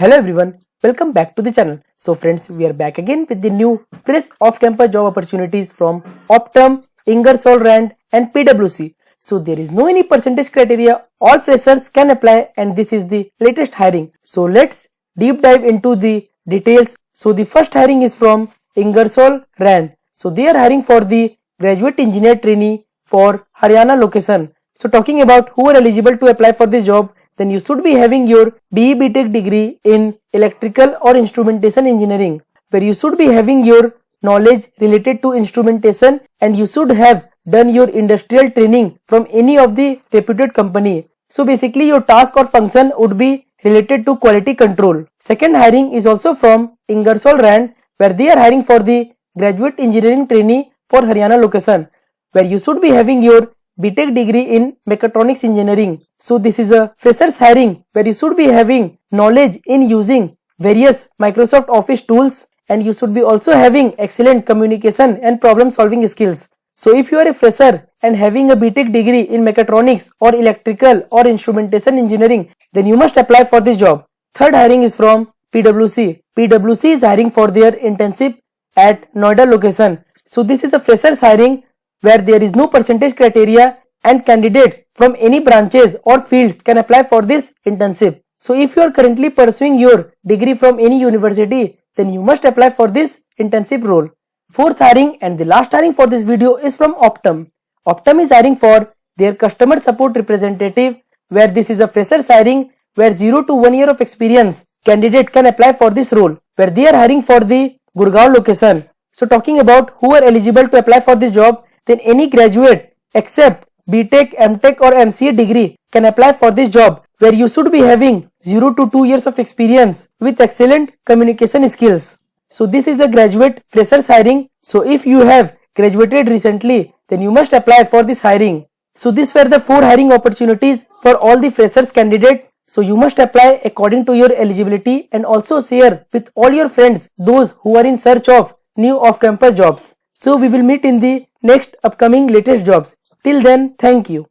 Hello everyone, welcome back to the channel. So friends, we are back again with the new fresh off-campus job opportunities from Optum, Ingersoll Rand and PwC. So there is no any percentage criteria, all freshers can apply and this is the latest hiring. So let's deep dive into the details. So the first hiring is from Ingersoll Rand. So they are hiring for the graduate engineer trainee for Haryana location. So talking about who are eligible to apply for this job, then you should be having your BE BTech degree in electrical or instrumentation engineering, where you should be having your knowledge related to instrumentation and you should have done your industrial training from any of the reputed company. So basically your task or function would be related to quality control. Second hiring is also from Ingersoll Rand, where they are hiring for the graduate engineering trainee for Haryana location, where you should be having your BTech degree in mechatronics engineering. So this is a freshers hiring where you should be having knowledge in using various Microsoft Office tools and you should be also having excellent communication and problem solving skills. So if you are a fresher and having a BTech degree in mechatronics or electrical or instrumentation engineering, then you must apply for this job. Third hiring is from PwC. PwC is hiring for their internship at Noida location. So this is a freshers hiring where there is no percentage criteria and candidates from any branches or fields can apply for this internship. So if you are currently pursuing your degree from any university, then you must apply for this internship role. Fourth hiring and the last hiring for this video is from Optum. Optum is hiring for their customer support representative, where this is a freshers hiring where 0 to 1 year of experience candidate can apply for this role, where they are hiring for the Gurgaon location. So talking about who are eligible to apply for this job, then any graduate except BTech, MTech or MCA degree can apply for this job, where you should be having 0 to 2 years of experience with excellent communication skills. So this is a graduate freshers hiring. So if you have graduated recently, then you must apply for this hiring. So these were the 4 hiring opportunities for all the freshers candidate. So you must apply according to your eligibility and also share with all your friends, those who are in search of new off-campus jobs. So we will meet in the next upcoming latest jobs. Till then, thank you.